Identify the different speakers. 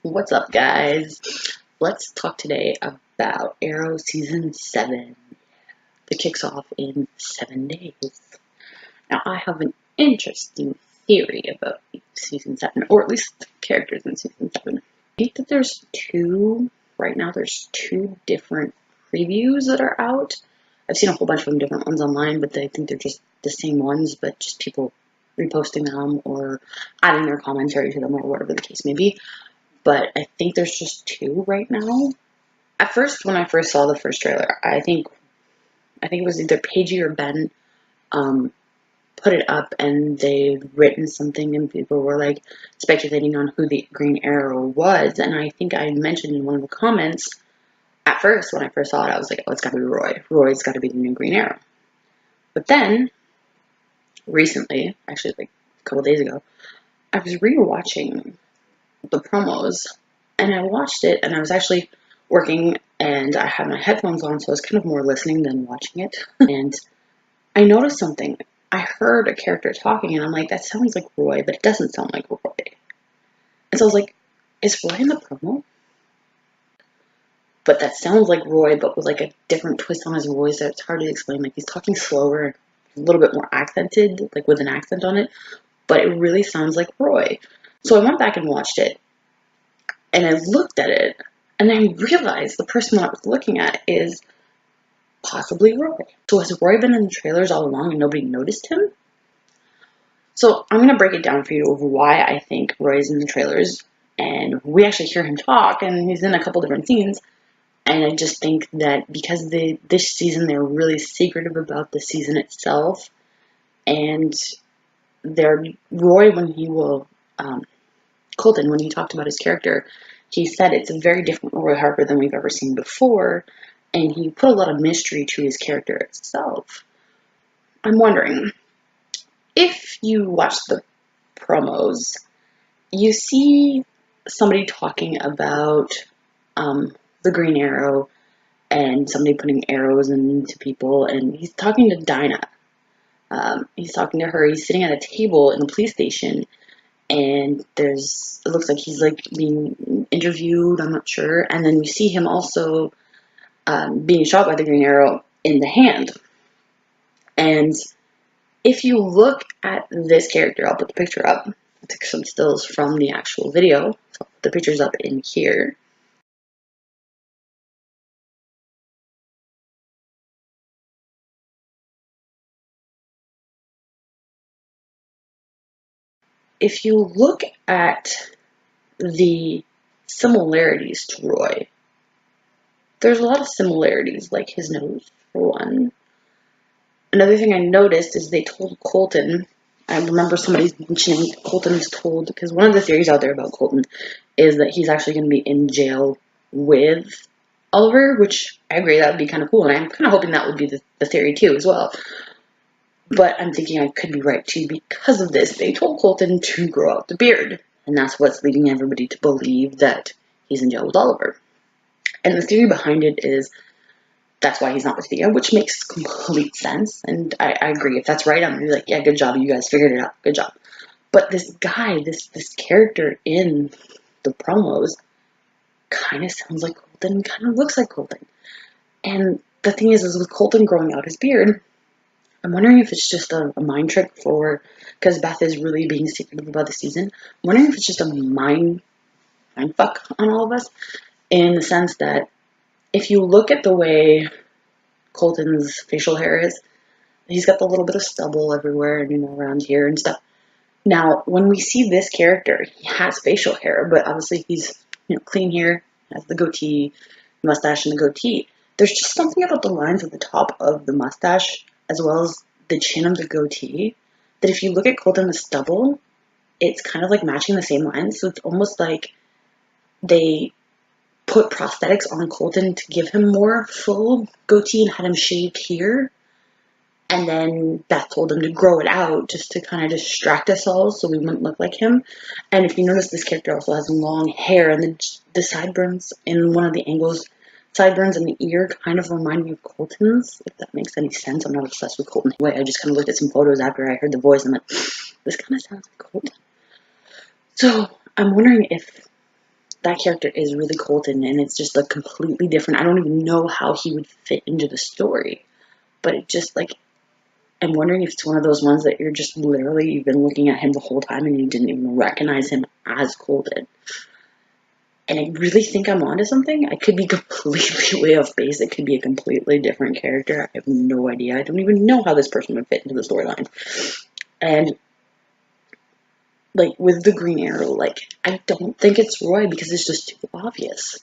Speaker 1: What's up, guys? Let's talk today about Arrow Season 7 that kicks off in 7 days. Now, I have an interesting theory about Season 7, or at least the characters in Season 7. I think that right now, there's two different previews that are out. I've seen a whole bunch of them, different ones online, but I think they're just the same ones, but just people reposting them or adding their commentary to them or whatever the case may be. But I think there's just two right now. At first, when I first saw the first trailer, I think it was either Paige or Ben put it up, and they'd written something, and people were like speculating on who the Green Arrow was. And I think I mentioned in one of the comments, at first when I first saw it, I was like, oh, it's got to be Roy. Roy's got to be the new Green Arrow. But then recently, actually like a couple days ago, I was rewatching the promos, and I watched it, and I was actually working, and I had my headphones on, so I was kind of more listening than watching it. And I noticed something. I heard a character talking, and I'm like, that sounds like Roy, but it doesn't sound like Roy. And so I was like, is Roy in the promo? But that sounds like Roy, but with like a different twist on his voice that it's hard to explain. Like, he's talking slower, a little bit more accented, like with an accent on it, but it really sounds like Roy. So I went back and watched it, and I looked at it, and I realized the person that I was looking at is possibly Roy. So has Roy been in the trailers all along and nobody noticed him? So I'm going to break it down for you over why I think Roy is in the trailers. And we actually hear him talk, and he's in a couple different scenes. And I just think that because this season they're really secretive about the season itself, and Roy, when he will Colton, when he talked about his character, he said it's a very different Roy Harper than we've ever seen before, and he put a lot of mystery to his character itself. I'm wondering, if you watch the promos, you see somebody talking about the Green Arrow and somebody putting arrows into people, and he's talking to Dinah. He's talking to her. He's sitting at a table in a police station, and it looks like he's like being interviewed, I'm not sure. And then you see him also being shot by the Green Arrow in the hand. And if you look at this character, I'll put the picture up. I took some stills from the actual video, so the picture's up in here. If you look at the similarities to Roy, there's a lot of similarities, like his nose, for one. Another thing I noticed is they told Colton, I remember somebody mentioning Colton was told, because one of the theories out there about Colton is that he's actually going to be in jail with Oliver, which I agree, that would be kind of cool, and I'm kind of hoping that would be the theory too as well. But I'm thinking I could be right too, because of this. They told Colton to grow out the beard, and that's what's leading everybody to believe that he's in jail with Oliver. And the theory behind it is that's why he's not with Thea, which makes complete sense. And I agree. If that's right, I'm going to be like, yeah, good job. You guys figured it out. Good job. But this guy, this character in the promos kind of sounds like Colton, kind of looks like Colton. And the thing is with Colton growing out his beard, I'm wondering if it's just a mind trick because Beth is really being secretive about the season. I'm wondering if it's just a mind fuck on all of us, in the sense that if you look at the way Colton's facial hair is, he's got the little bit of stubble everywhere and, around here and stuff. Now, when we see this character, he has facial hair, but obviously he's, clean here, has the goatee, mustache and the goatee. There's just something about the lines at the top of the mustache, as well as the chin of the goatee, that if you look at Colton with stubble, it's kind of like matching the same lines. So it's almost like they put prosthetics on Colton to give him more full goatee and had him shaved here. And then Beth told him to grow it out just to kind of distract us all so we wouldn't look like him. And if you notice, this character also has long hair, and the sideburns in one of the angles, sideburns in the ear kind of remind me of Colton's, if that makes any sense. I'm not obsessed with Colton anyway. I just kind of looked at some photos after I heard the voice and went, this kind of sounds like Colton. So I'm wondering if that character is really Colton, and it's just like completely different. I don't even know how he would fit into the story, but it just like, I'm wondering if it's one of those ones that you're just literally, you've been looking at him the whole time and you didn't even recognize him as Colton. And I really think I'm onto something. I could be completely way off base. It could be a completely different character. I have no idea. I don't even know how this person would fit into the storyline. And like with the Green Arrow, like I don't think it's Roy because it's just too obvious.